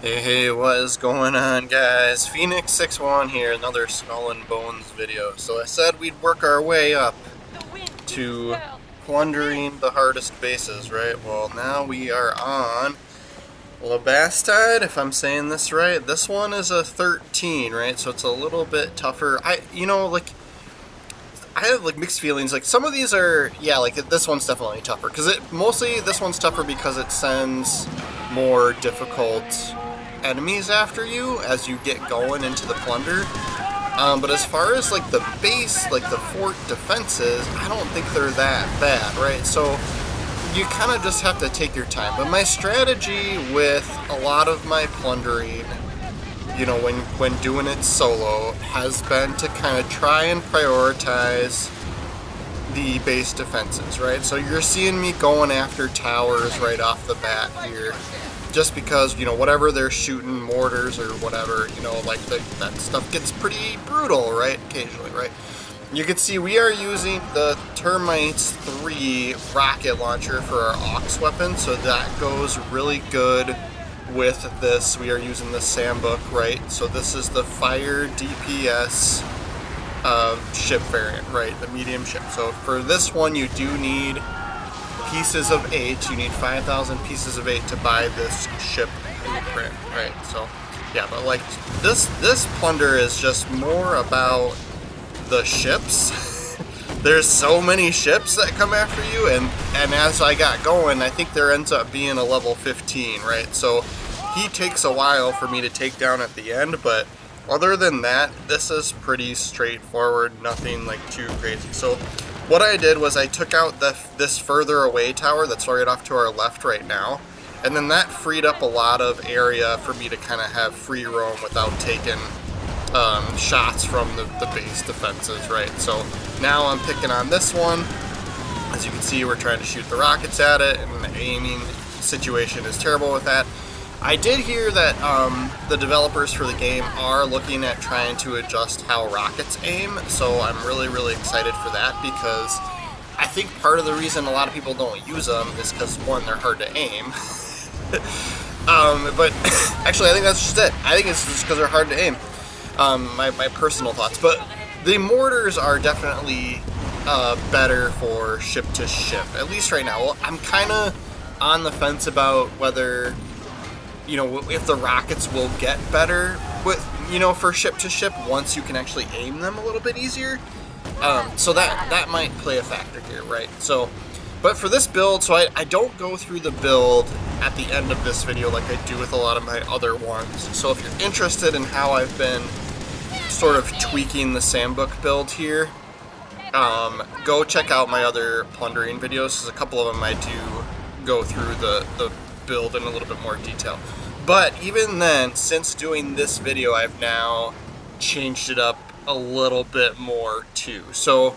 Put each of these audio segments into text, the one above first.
Hey, what is going on, guys? Phoenix61 here, another Skull and Bones video. So I said we'd work our way up to plundering the hardest bases, right? Well, now we are on Bastide, if I'm saying this right. This one is a 13, right? So it's a little bit tougher. I have like mixed feelings. Like some of these are, yeah, like this one's definitely tougher because mostly this one's tougher because it sends more difficult enemies after you as you get going into the plunder. But as far as like the base, like the fort defenses, I don't think they're that bad, right? So you kind of just have to take your time. But my strategy with a lot of my plundering, when doing it solo, has been to kind of try and prioritize the base defenses, right? So you're seeing me going after towers right off the bat here, just because, whatever they're shooting, mortars or whatever, that stuff gets pretty brutal, right? Occasionally, right? You can see we are using the Termites 3 rocket launcher for our Aux weapon, so that goes really good with this. We are using the Sambuck, right? So this is the fire DPS ship variant, right? The medium ship. So for this one, you do need pieces of 8. You need 5,000 pieces of 8 to buy this ship blueprint, right? So yeah, but like this plunder is just more about the ships. There's so many ships that come after you, and as I got going, I think there ends up being a level 15, right? So he takes a while for me to take down at the end, but other than that, this is pretty straightforward, nothing like too crazy. So what I did was I took out this further away tower that's right off to our left right now, and then that freed up a lot of area for me to kind of have free roam without taking shots from the base defenses, right? So now I'm picking on this one. As you can see, we're trying to shoot the rockets at it, and the aiming situation is terrible with that. I did hear that the developers for the game are looking at trying to adjust how rockets aim, so I'm really, really excited for that, because I think part of the reason a lot of people don't use them is because, one, they're hard to aim. But actually, I think that's just it. I think it's just because they're hard to aim. My personal thoughts. But the mortars are definitely better for ship to ship, at least right now. Well, I'm kind of on the fence about whether, if the rockets will get better with, for ship to ship once you can actually aim them a little bit easier. So that might play a factor here, right? So, but for this build, so I don't go through the build at the end of this video like I do with a lot of my other ones. So if you're interested in how I've been sort of tweaking the Sambuck build here, go check out my other plundering videos, because a couple of them I do go through the build in a little bit more detail. But even then, since doing this video, I've now changed it up a little bit more too. So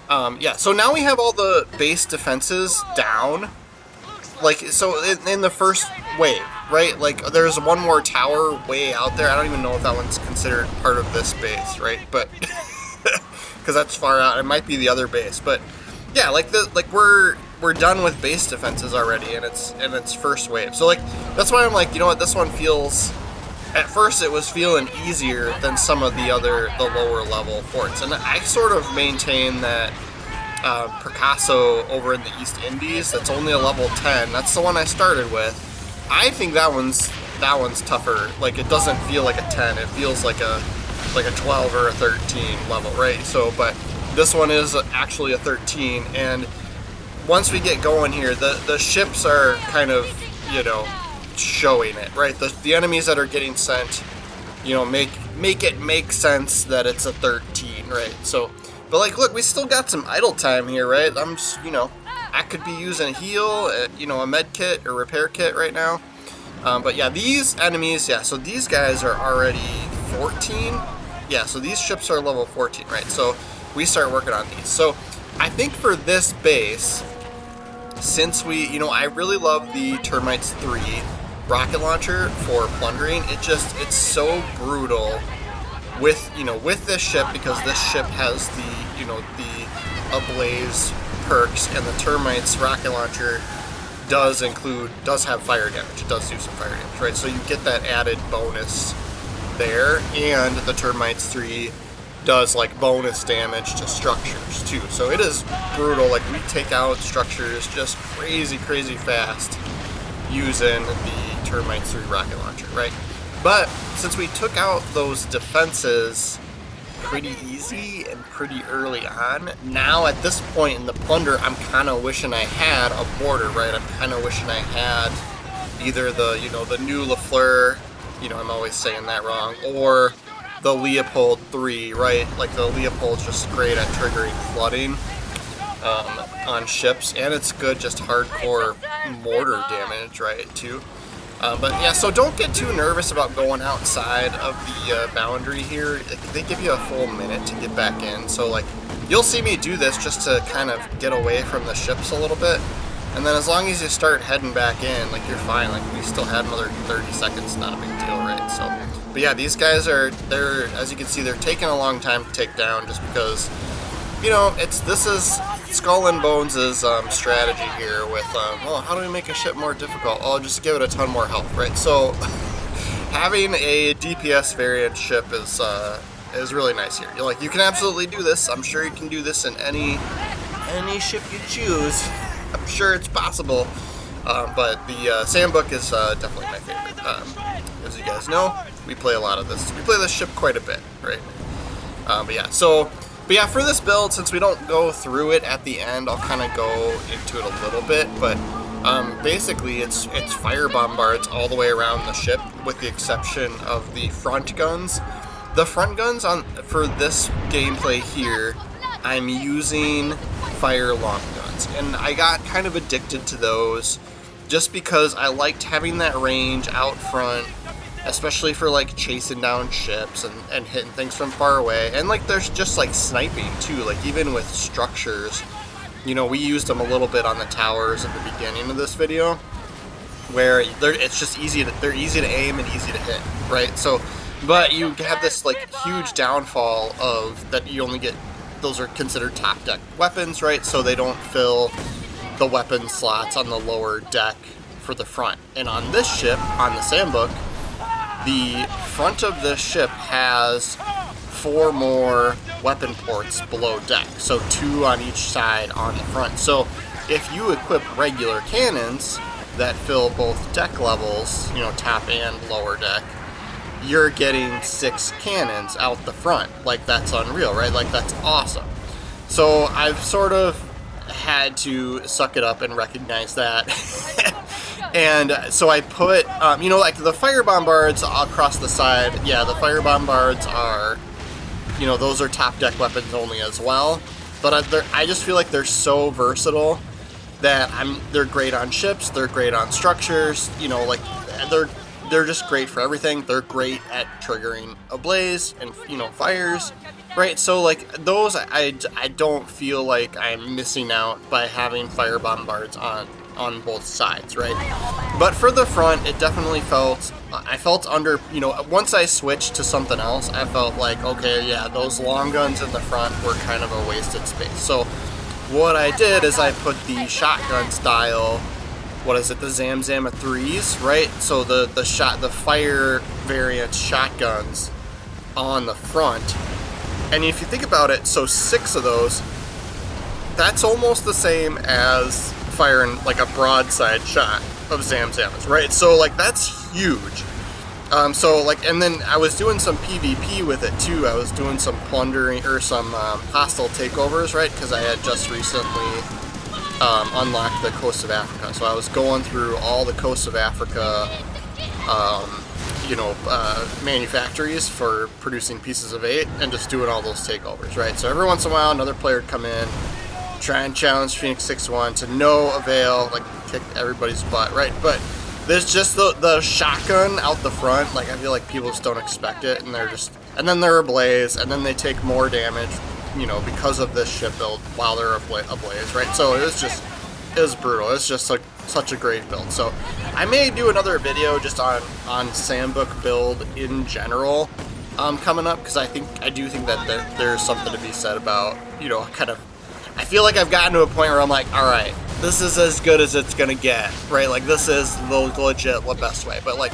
yeah, so now we have all the base defenses down. Like, so in the first wave, right? Like, there's one more tower way out there. I don't even know if that one's considered part of this base, right? But because that's far out, it might be the other base. But yeah, we're done with base defenses already, and it's first wave. So like, that's why I'm like, this one feels. At first, it was feeling easier than some of the lower level forts, and I sort of maintain that Picasso over in the East Indies, that's only a level 10. That's the one I started with. I think that one's tougher. Like, it doesn't feel like a 10. It feels like a 12 or a 13 level, right? So, but this one is actually a 13, and once we get going here, the ships are kind of, showing it, right? The enemies that are getting sent, make it make sense that it's a 13, right? So, but like, look, we still got some idle time here, right? I'm just, I could be using a heal, a med kit or repair kit right now. But yeah, these enemies, yeah, so these guys are already 14. Yeah, so these ships are level 14, right? So we start working on these. So I think for this base, since I really love the Termites 3 rocket launcher for plundering. It's so brutal with this ship, because this ship has the ablaze perks, and the Termites rocket launcher does have fire damage. It does do some fire damage, right? So you get that added bonus there, and the Termites 3 does like bonus damage to structures too. So it is brutal. Like, we take out structures just crazy fast using the Termites 3 rocket launcher, right? But since we took out those defenses pretty easy and pretty early on, now at this point in the Plunder, I'm kind of wishing I had a mortar, right? I'm kind of wishing I had either the, you know, the new Lafleur, you know, I'm always saying that wrong, or the Leopold 3, right? Like, the Leopold's just great at triggering flooding on ships, and it's good just hardcore mortar damage, right, too. But yeah, so don't get too nervous about going outside of the boundary here. They give you a full minute to get back in, so like, you'll see me do this just to kind of get away from the ships a little bit, and then as long as you start heading back in, like, you're fine. Like, we still had another 30 seconds, not a big deal, right? So, but yeah, these guys they're, as you can see, they're taking a long time to take down just because, you know, this is Skull and Bones' strategy here with, well, how do we make a ship more difficult? Oh, just give it a ton more health, right? So, having a DPS variant ship is really nice here. You're like, you can absolutely do this. I'm sure you can do this in any ship you choose. I'm sure it's possible. But the Sandbook is definitely my favorite. As you guys know, we play a lot of this. We play this ship quite a bit, right? But yeah, for this build, since we don't go through it at the end, I'll kind of go into it a little bit. But basically, it's fire bombards all the way around the ship, with the exception of the front guns. The front guns for this gameplay here, I'm using fire long guns, and I got kind of addicted to those just because I liked having that range out front, especially for like chasing down ships and hitting things from far away. And like, there's just like sniping too, like even with structures, you know, we used them a little bit on the towers at the beginning of this video, where it's just they're easy to aim and easy to hit, right? So, but you have this like huge downfall of that you only get, those are considered top deck weapons, right? So they don't fill the weapon slots on the lower deck for the front. And on this ship, on the Sandbook, the front of this ship has 4 more weapon ports below deck, so 2 on each side on the front. So if you equip regular cannons that fill both deck levels, you know, top and lower deck, you're getting 6 cannons out the front. Like, that's unreal, right? Like, that's awesome. So I've sort of had to suck it up and recognize that. And so I put, you know, like the fire bombards across the side, yeah, the fire bombards are, you know, those are top deck weapons only as well. But I just feel like they're so versatile that they're great on ships, they're great on structures, you know, like they're just great for everything. They're great at triggering a blaze and, you know, fires, right? So like those, I don't feel like I'm missing out by having fire bombards on both sides, right? But for the front, it definitely I felt under, you know, once I switched to something else, I felt like, okay, yeah, those long guns in the front were kind of a wasted space. So what I did is I put the shotgun style, what is it, the Zamzama 3s, right? So the fire variant shotguns on the front. And if you think about it, so 6 of those, that's almost the same as firing like a broadside shot of Zamzamas, right? So like, that's huge. So like, and then I was doing some PvP with it too. I was doing some plundering or some hostile takeovers, right? Because I had just recently unlocked the coast of Africa. So I was going through all the coast of Africa, you know, manufactories for producing pieces of 8 and just doing all those takeovers, right? So every once in a while, another player would come in, try and challenge Phoenix 6-1 to no avail, like kick everybody's butt, right? But there's just the shotgun out the front, like I feel like people just don't expect it, and then they're ablaze, and then they take more damage, you know, because of this ship build while they're ablaze, right? So it was brutal. It's just like such a great build. So I may do another video just on Sandbook build in general coming up, because I do think that there's something to be said about, you know, kind of, I feel like I've gotten to a point where I'm like, all right, this is as good as it's gonna get, right? Like this is the legit the best way. But like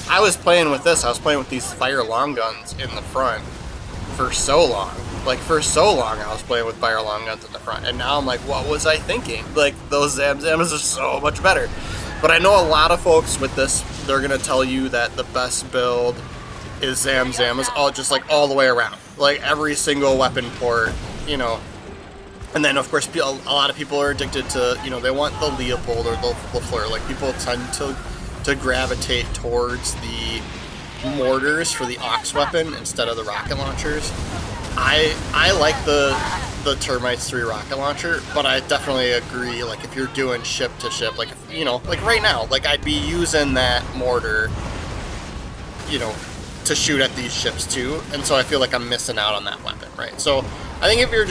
I was playing with this, I was playing with these fire long guns in the front for so long. Like for so long I was playing with fire long guns in the front, and now I'm like, what was I thinking? Like those Zamzamas are so much better. But I know a lot of folks with this, they're gonna tell you that the best build is Zamzamas, all just like all the way around, like every single weapon port, you know. And then of course a lot of people are addicted to, you know, they want the Leopold or the Lafleur. Like people tend to gravitate towards the mortars for the Ox weapon instead of the rocket launchers. I like the Termites 3 rocket launcher, but I definitely agree, like if you're doing ship to ship, like if, you know, like right now, like I'd be using that mortar, you know, to shoot at these ships too, and so I feel like I'm missing out on that weapon, right? So I think if you're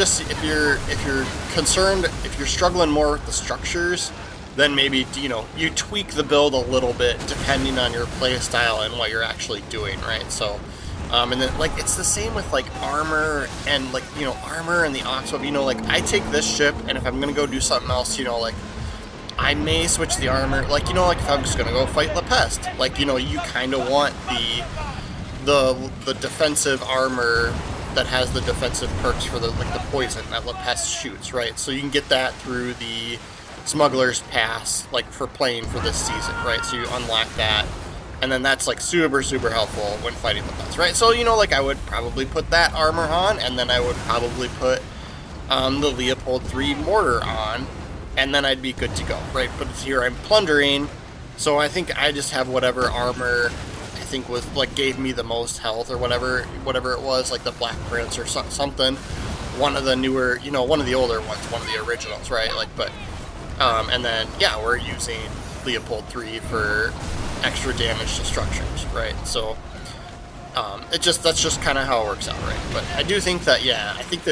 concerned, if you're struggling more with the structures, then maybe, you know, you tweak the build a little bit depending on your play style and what you're actually doing, right? So and then like it's the same with like armor and like, you know, armor and the Ox Web, you know, like I take this ship and if I'm gonna go do something else, you know, like I may switch the armor, like, you know, like if I'm just gonna go fight La Peste, like, you know, you kind of want the defensive armor that has the defensive perks for the like the poison that La Peste shoots, right? So you can get that through the Smuggler's Pass, like for playing for this season, right? So you unlock that, and then that's like super helpful when fighting La Peste, right? So, you know, like I would probably put that armor on, and then I would probably put the Leopold 3 mortar on, and then I'd be good to go, right? But here I'm plundering, so I think I just have whatever armor I think was like gave me the most health or whatever it was, like the Black Prince or something, one of the newer, you know, one of the older ones, one of the originals, right? Like, but and then yeah, we're using Leopold 3 for extra damage to structures, right? So that's just kind of how it works out, right? But I do think that, yeah, I think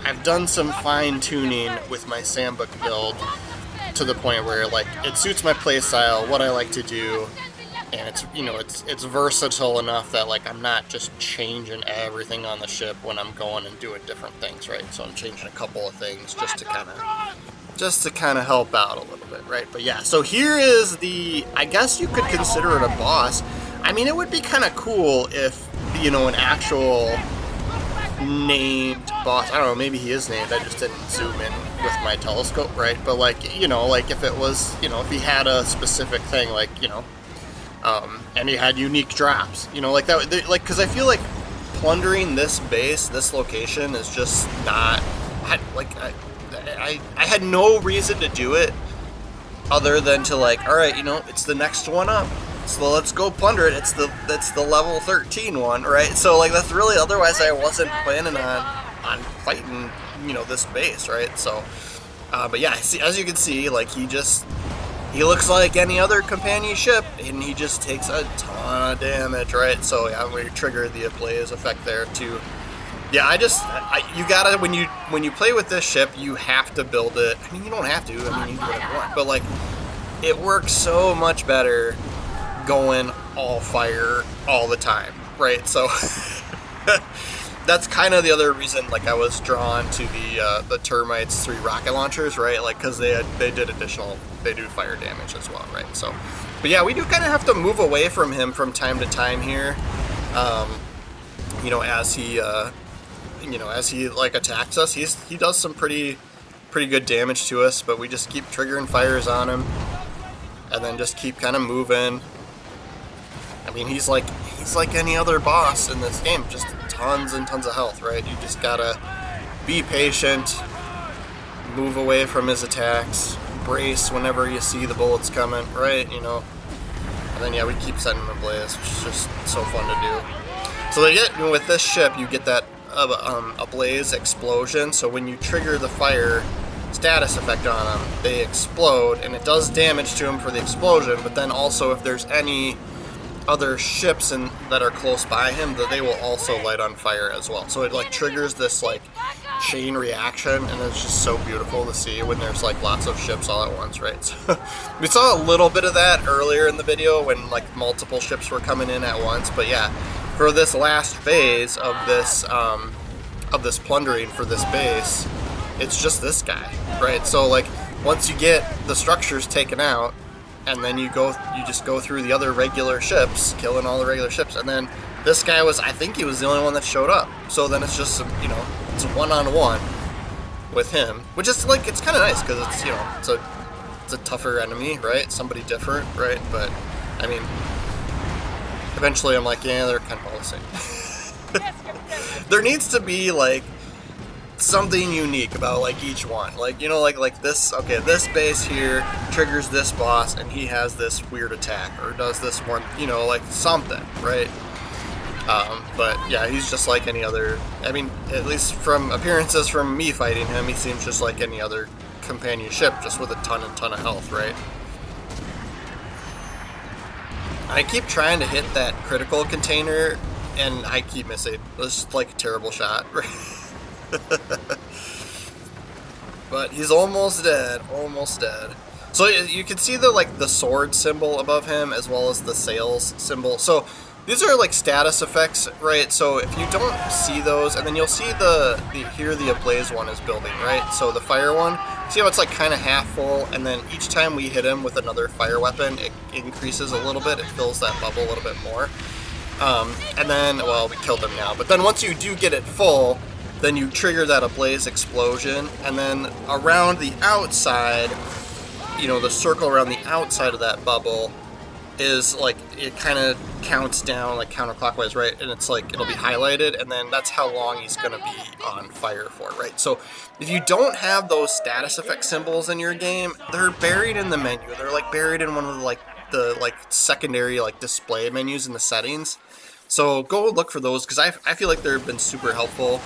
I've done some fine tuning with my Sambuck build to the point where like it suits my play style, what I like to do. And it's, you know, it's versatile enough that like I'm not just changing everything on the ship when I'm going and doing different things, right? So I'm changing a couple of things just to kind of help out a little bit, right? But yeah, so here is I guess you could consider it a boss. I mean, it would be kind of cool if, you know, an actual named boss, I don't know, maybe he is named, I just didn't zoom in with my telescope, right? But like, you know, like if it was, you know, if he had a specific thing, like, you know, and he had unique drops, you know, like that, like, because I feel like plundering this base, this location is just not, I had no reason to do it other than to like, all right, you know, it's the next one up, so let's go plunder it. It's the level 13 one, right? So like that's really, otherwise I wasn't planning on fighting, you know, this base, right? So, but yeah, as you can see, like he looks like any other companion ship, and he just takes a ton of damage, right? So yeah, we trigger the ablaze effect there too. Yeah, you gotta, when you play with this ship, you have to build it. I mean, you don't have to. I mean, you can do whatever you want, but like, it works so much better going all fire all the time, right? So that's kind of the other reason, like, I was drawn to the Termites 3 rocket launchers, right? Like, because they do fire damage as well, right? So, but yeah, we do kind of have to move away from him from time to time here, you know, as he like attacks us. He does some pretty good damage to us, but we just keep triggering fires on him, and then just keep kind of moving. I mean, he's like any other boss in this game, just tons and tons of health, right? You just gotta be patient, move away from his attacks, brace whenever you see the bullets coming, right? You know, and then yeah, we keep setting him ablaze, which is just so fun to do. So with this ship, you get that ablaze explosion. So when you trigger the fire status effect on them, they explode, and it does damage to them for the explosion. But then also, if there's any other ships that are close by him, that they will also light on fire as well. So it like triggers this like chain reaction, and it's just so beautiful to see when there's like lots of ships all at once, right? So we saw a little bit of that earlier in the video when like multiple ships were coming in at once. But yeah, for this last phase of this plundering for this base, it's just this guy, right? So like once you get the structures taken out, and then you just go through the other regular ships, killing all the regular ships, and then this guy was, I think he was the only one that showed up. So then it's just, you know, it's a one-on-one with him, which is like, it's kind of nice because it's, you know, it's a tougher enemy, right? Somebody different, right? But I mean, eventually I'm like, yeah, they're kind of all the same. There needs to be like something unique about like each one, like, you know, like this, okay, this base here triggers this boss and he has this weird attack or does this one, you know, like something, right? But yeah, he's just like any other, I mean, at least from appearances from me fighting him, he seems just like any other companion ship, just with a ton of health, right? I keep trying to hit that critical container and I keep missing. It's like a terrible shot. But he's almost dead, almost dead. So you can see the sword symbol above him as well as the sails symbol. So these are like status effects, right? So if you don't see those, and then you'll see here the ablaze one is building, right? So the fire one, see how it's like kind of half full, and then each time we hit him with another fire weapon, it increases a little bit, it fills that bubble a little bit more. And then, well, we killed him now, but then once you do get it full, then you trigger that ablaze explosion, and then around the outside, you know, the circle around the outside of that bubble is like, it kind of counts down like counterclockwise, right? And it's like, it'll be highlighted, and then that's how long he's gonna be on fire for, right? So if you don't have those status effect symbols in your game, they're buried in the menu. They're like buried in one of the secondary like display menus in the settings. So go look for those, because I feel like they've been super helpful.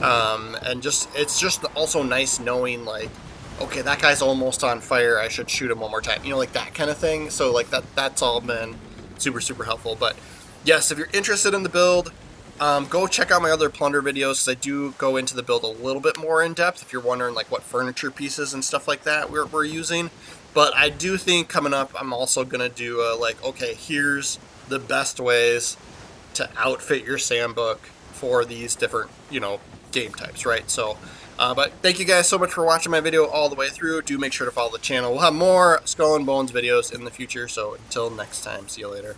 And it's just also nice knowing like, okay, that guy's almost on fire, I should shoot him one more time, you know, like that kind of thing. So like that's all been super helpful. But yes, if you're interested in the build, go check out my other Plunder videos, because I do go into the build a little bit more in depth if you're wondering like what furniture pieces and stuff like that we're using. But I do think coming up I'm also gonna do like, okay, here's the best ways to outfit your Sandbook for these different, you know, game types, right? So but thank you guys so much for watching my video all the way through. Do make sure to follow the channel. We'll have more Skull and Bones videos in the future, so until next time, see you later.